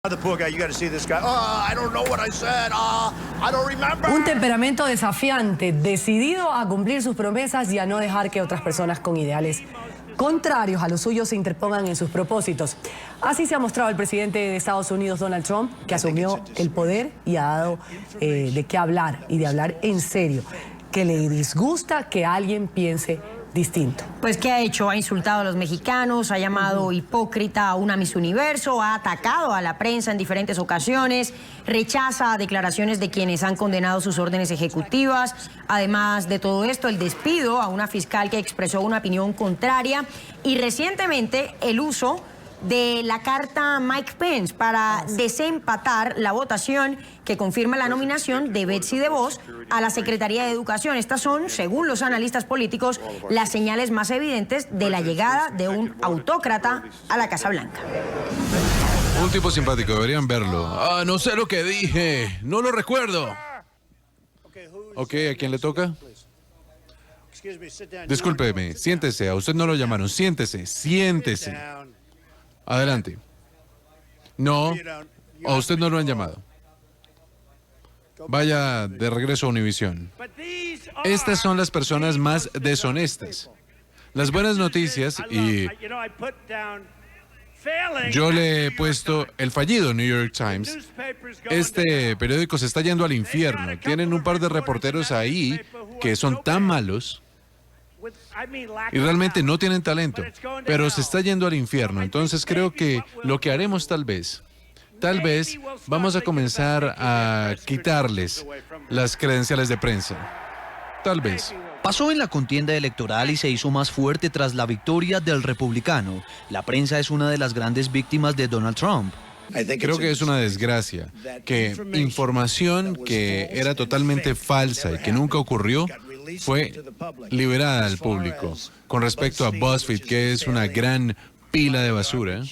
Un temperamento desafiante, decidido a cumplir sus promesas y a no dejar que otras personas con ideales contrarios a los suyos se interpongan en sus propósitos. Así se ha mostrado el presidente de Estados Unidos, Donald Trump, que asumió el poder y ha dado de qué hablar y de hablar en serio, que le disgusta que alguien piense distinto. Pues, ¿qué ha hecho? Ha insultado a los mexicanos, ha llamado hipócrita a una Miss Universo, ha atacado a la prensa en diferentes ocasiones, rechaza declaraciones de quienes han condenado sus órdenes ejecutivas. Además de todo esto, el despido a una fiscal que expresó una opinión contraria y recientemente el uso de la carta Mike Pence para desempatar la votación que confirma la nominación de Betsy DeVos a la Secretaría de Educación. Estas son, según los analistas políticos, las señales más evidentes de la llegada de un autócrata a la Casa Blanca. Un tipo simpático, deberían verlo. Ah, no sé lo que dije, no lo recuerdo. Ok, ¿a quién le toca? Discúlpeme, siéntese, a usted no lo llamaron, siéntese. Adelante. No, a usted no lo han llamado. Vaya de regreso a Univisión. Estas son las personas más deshonestas. Las buenas noticias, y yo le he puesto el fallido New York Times. Este periódico se está yendo al infierno. Tienen un par de reporteros ahí que son tan malos y realmente no tienen talento, pero se está yendo al infierno. Entonces creo que lo que haremos tal vez vamos a comenzar a quitarles las credenciales de prensa. Tal vez. Pasó en la contienda electoral y se hizo más fuerte tras la victoria del republicano. La prensa es una de las grandes víctimas de Donald Trump. Creo que es una desgracia que información que era totalmente falsa y que nunca ocurrió fue liberada al público. Con respecto a BuzzFeed, que es una gran pila de basura,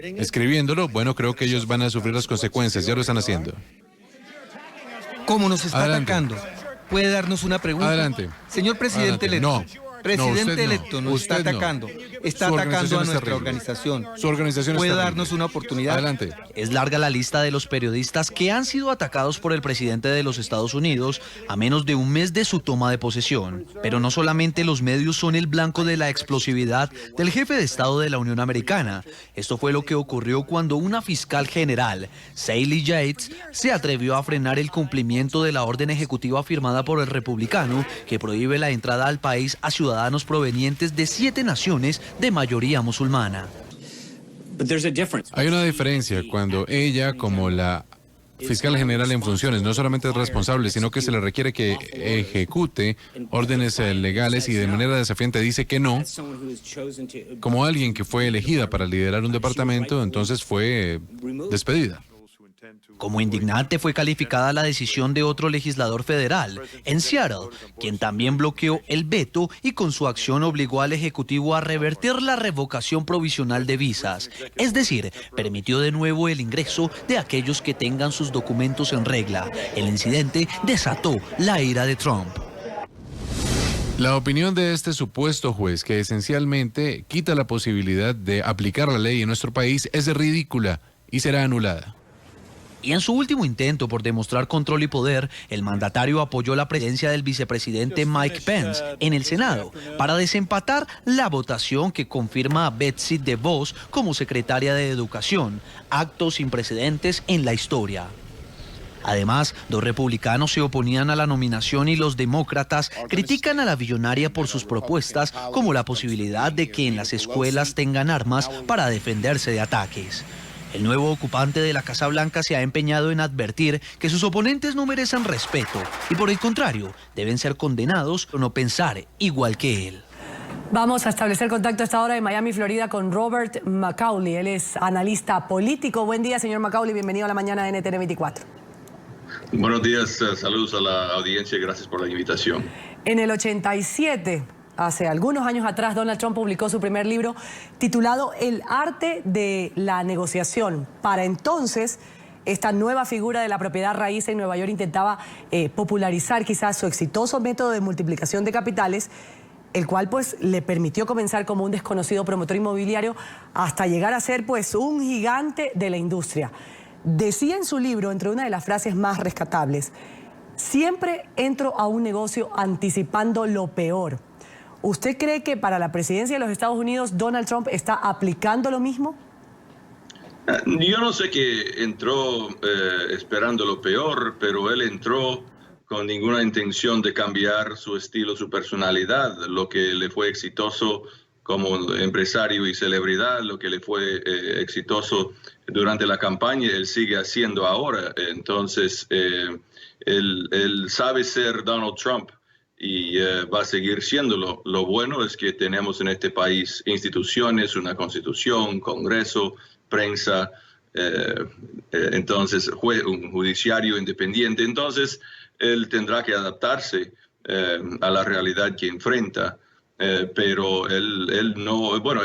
escribiéndolo, bueno, creo que ellos van a sufrir las consecuencias, ya lo están haciendo. ¿Cómo nos está atacando? ¿Puede darnos una pregunta? Adelante. Señor presidente electo. Presidente electo nos está atacando. Está atacando a nuestra organización. Su organización ¿Puede es darnos una oportunidad? Adelante. Es larga la lista de los periodistas que han sido atacados por el presidente de los Estados Unidos a menos de un mes de su toma de posesión. Pero no solamente los medios son el blanco de la explosividad del jefe de Estado de la Unión Americana. Esto fue lo que ocurrió cuando una fiscal general, Sally Yates, se atrevió a frenar el cumplimiento de la orden ejecutiva firmada por el republicano que prohíbe la entrada al país a ciudadanos provenientes de 7 naciones de mayoría musulmana. Hay una diferencia cuando ella, como la fiscal general en funciones, no solamente es responsable, sino que se le requiere que ejecute órdenes legales y de manera desafiante dice que no, como alguien que fue elegida para liderar un departamento, entonces fue despedida. Como indignante fue calificada la decisión de otro legislador federal, en Seattle, quien también bloqueó el veto y con su acción obligó al Ejecutivo a revertir la revocación provisional de visas. Es decir, permitió de nuevo el ingreso de aquellos que tengan sus documentos en regla. El incidente desató la ira de Trump. La opinión de este supuesto juez, que esencialmente quita la posibilidad de aplicar la ley en nuestro país, es ridícula y será anulada. Y en su último intento por demostrar control y poder, el mandatario apoyó la presencia del vicepresidente Mike Pence en el Senado para desempatar la votación que confirma a Betsy DeVos como secretaria de Educación, acto sin precedentes en la historia. Además, 2 republicanos se oponían a la nominación y los demócratas critican a la billonaria por sus propuestas, como la posibilidad de que en las escuelas tengan armas para defenderse de ataques. El nuevo ocupante de la Casa Blanca se ha empeñado en advertir que sus oponentes no merecen respeto y por el contrario, deben ser condenados por no pensar igual que él. Vamos a establecer contacto a esta hora de Miami, Florida, con Robert Macaulay. Él es analista político. Buen día, señor Macaulay. Bienvenido a la mañana de NTN 24. Buenos días, saludos a la audiencia y gracias por la invitación. En el 87... hace algunos años atrás, Donald Trump publicó su primer libro titulado El arte de la negociación. Para entonces, esta nueva figura de la propiedad raíz en Nueva York intentaba popularizar quizás su exitoso método de multiplicación de capitales el cual pues le permitió comenzar como un desconocido promotor inmobiliario hasta llegar a ser pues un gigante de la industria. Decía en su libro, entre una de las frases más rescatables, siempre entro a un negocio anticipando lo peor. ¿Usted cree que para la presidencia de los Estados Unidos Donald Trump está aplicando lo mismo? Yo no sé que entró esperando lo peor, pero él entró con ninguna intención de cambiar su estilo, su personalidad, lo que le fue exitoso como empresario y celebridad, lo que le fue exitoso durante la campaña, él sigue haciendo ahora. Entonces, él sabe ser Donald Trump y va a seguir siéndolo. Lo bueno es que tenemos en este país instituciones, una constitución, Congreso, prensa, entonces un judiciario independiente. Entonces, él tendrá que adaptarse a la realidad que enfrenta. Pero él no, bueno,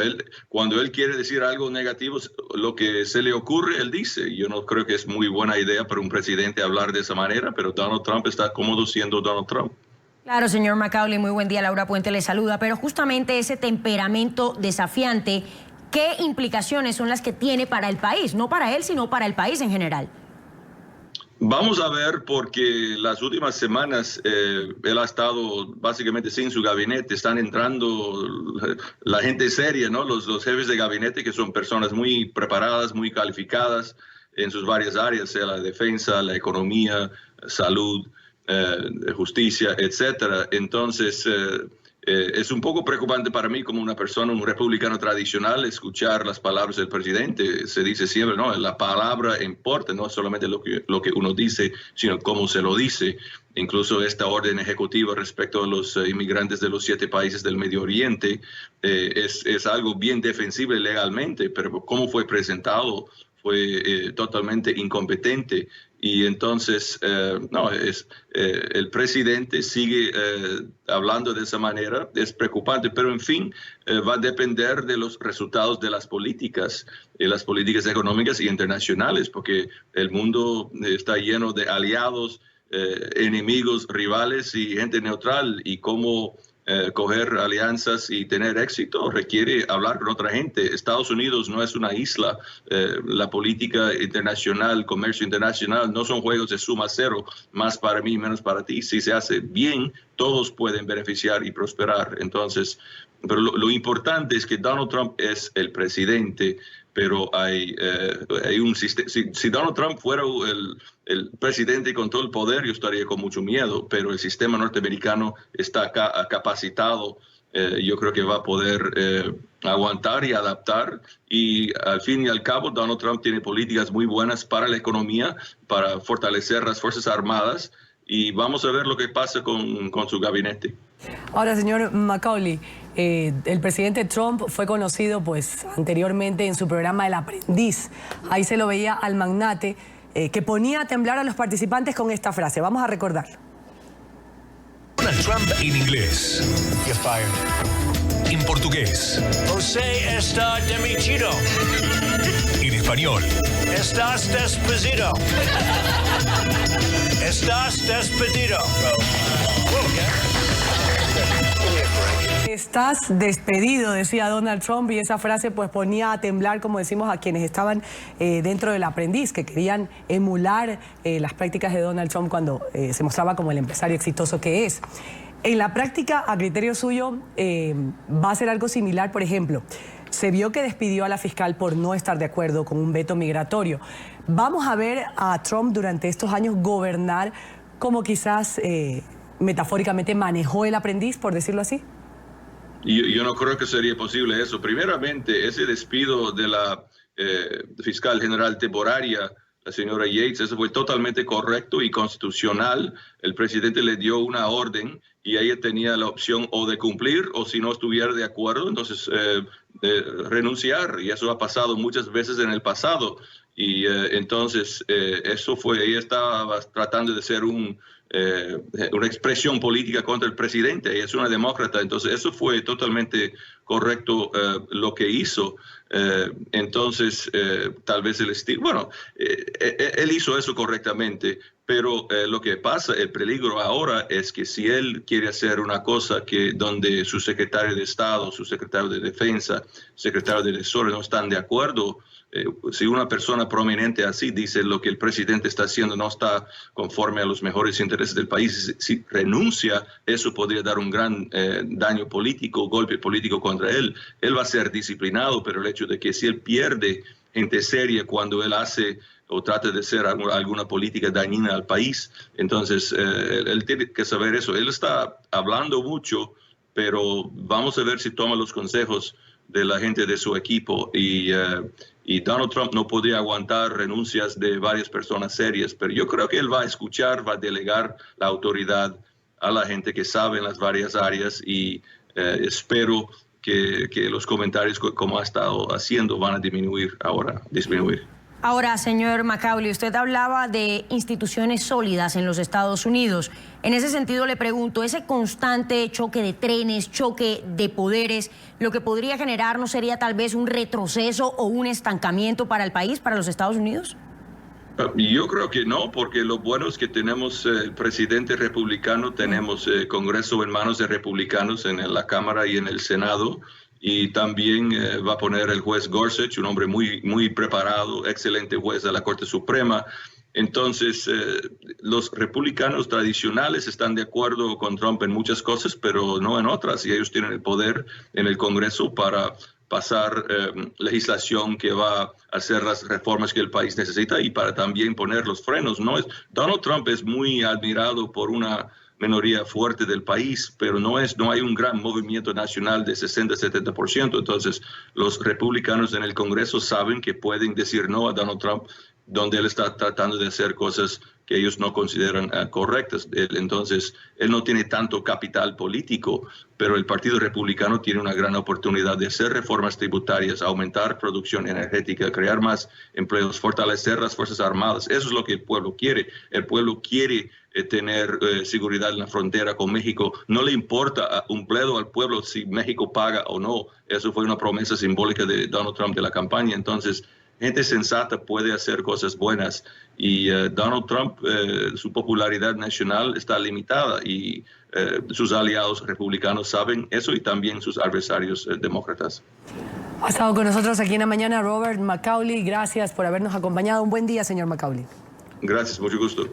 cuando él quiere decir algo negativo, lo que se le ocurre, él dice. Yo no creo que es muy buena idea para un presidente hablar de esa manera, pero Donald Trump está cómodo siendo Donald Trump. Claro, señor Macaulay, muy buen día. Laura Puente le saluda, pero justamente ese temperamento desafiante, ¿qué implicaciones son las que tiene para el país? No para él, sino para el país en general. Vamos a ver, porque las últimas semanas él ha estado básicamente sin su gabinete. Están entrando la gente seria, ¿no? Los jefes de gabinete, que son personas muy preparadas, muy calificadas en sus varias áreas, sea la defensa, la economía, salud, justicia, etcétera. Entonces, es un poco preocupante para mí como una persona, un republicano tradicional, escuchar las palabras del presidente. Se dice siempre, no, la palabra importa, no solamente lo que uno dice, sino cómo se lo dice. Incluso esta orden ejecutiva respecto a los inmigrantes de los 7 países del Medio Oriente es algo bien defensible legalmente, pero cómo fue presentado fue totalmente incompetente. Y entonces, el presidente sigue hablando de esa manera, es preocupante, pero en fin, va a depender de los resultados de las políticas económicas y internacionales, porque el mundo está lleno de aliados, enemigos, rivales y gente neutral, y cómo coger alianzas y tener éxito requiere hablar con otra gente. Estados Unidos no es una isla. La política internacional, comercio internacional, no son juegos de suma cero, más para mí, menos para ti. Si se hace bien, todos pueden beneficiar y prosperar. Entonces, pero lo importante es que Donald Trump es el presidente, pero hay un sistema. Si Donald Trump fuera el presidente con todo el poder, yo estaría con mucho miedo, pero el sistema norteamericano está capacitado. Yo creo que va a poder aguantar y adaptar, y al fin y al cabo Donald Trump tiene políticas muy buenas para la economía, para fortalecer las Fuerzas Armadas, y vamos a ver lo que pasa con su gabinete. Ahora, señor Macaulay, el presidente Trump fue conocido pues anteriormente en su programa El Aprendiz. Ahí se lo veía al magnate que ponía a temblar a los participantes con esta frase. Vamos a recordarlo. Donald Trump en inglés. You're fired. En portugués. José está demitido. En español. Estás despedido. Estás despedido. Estás despedido, decía Donald Trump, y esa frase pues ponía a temblar, como decimos, a quienes estaban dentro del Aprendiz, que querían emular las prácticas de Donald Trump cuando se mostraba como el empresario exitoso que es. En la práctica, a criterio suyo, va a ser algo similar. Por ejemplo, se vio que despidió a la fiscal por no estar de acuerdo con un veto migratorio. Vamos a ver a Trump durante estos años gobernar como quizás metafóricamente manejó el Aprendiz, por decirlo así. Yo no creo que sería posible eso. Primeramente, ese despido de la fiscal general temporaria, la señora Yates, eso fue totalmente correcto y constitucional. El presidente le dio una orden y ella tenía la opción o de cumplir, o si no estuviera de acuerdo, entonces renunciar. Y eso ha pasado muchas veces en el pasado. Y entonces eso fue, ella estaba tratando de ser una expresión política contra el presidente. Ella es una demócrata, entonces eso fue totalmente correcto lo que hizo. Entonces, tal vez el estilo, bueno, él hizo eso correctamente, pero lo que pasa, el peligro ahora es que si él quiere hacer una cosa donde su secretario de Estado, su secretario de Defensa, secretario de Tesoro no están de acuerdo, si una persona prominente así dice lo que el presidente está haciendo no está conforme a los mejores intereses del país, si renuncia, eso podría dar un gran daño político, golpe político contra él. Él va a ser disciplinado, pero el hecho de que si él pierde gente seria cuando él hace o trata de hacer alguna política dañina al país, entonces él tiene que saber eso. Él está hablando mucho, pero vamos a ver si toma los consejos de la gente de su equipo y Donald Trump no podría aguantar renuncias de varias personas serias, pero yo creo que él va a escuchar, va a delegar la autoridad a la gente que sabe en las varias áreas y espero que los comentarios como ha estado haciendo van a disminuir. Ahora, señor Macaulay, usted hablaba de instituciones sólidas en los Estados Unidos. En ese sentido le pregunto, ese constante choque de trenes, choque de poderes, lo que podría generar no sería tal vez un retroceso o un estancamiento para el país, para los Estados Unidos? Yo creo que no, porque lo bueno es que tenemos presidente republicano, tenemos Congreso en manos de republicanos en la Cámara y en el Senado. Y también va a poner el juez Gorsuch, un hombre muy preparado, excelente juez de la Corte Suprema. Entonces, los republicanos tradicionales están de acuerdo con Trump en muchas cosas, pero no en otras. Y ellos tienen el poder en el Congreso para pasar legislación que va a hacer las reformas que el país necesita y para también poner los frenos. Donald Trump es muy admirado por una minoría fuerte del país, pero no hay un gran movimiento nacional de 60-70%. Entonces, los republicanos en el Congreso saben que pueden decir no a Donald Trump, donde él está tratando de hacer cosas que ellos no consideran correctas. Entonces, él no tiene tanto capital político, pero el Partido Republicano tiene una gran oportunidad de hacer reformas tributarias, aumentar producción energética, crear más empleos, fortalecer las Fuerzas Armadas. Eso es lo que el pueblo quiere. El pueblo quiere tener seguridad en la frontera con México. No le importa un bledo al pueblo si México paga o no. Eso fue una promesa simbólica de Donald Trump de la campaña. Entonces, gente sensata puede hacer cosas buenas y Donald Trump, su popularidad nacional está limitada y sus aliados republicanos saben eso y también sus adversarios demócratas. Ha estado con nosotros aquí en la mañana Robert Macaulay. Gracias por habernos acompañado. Un buen día, señor Macaulay. Gracias, mucho gusto.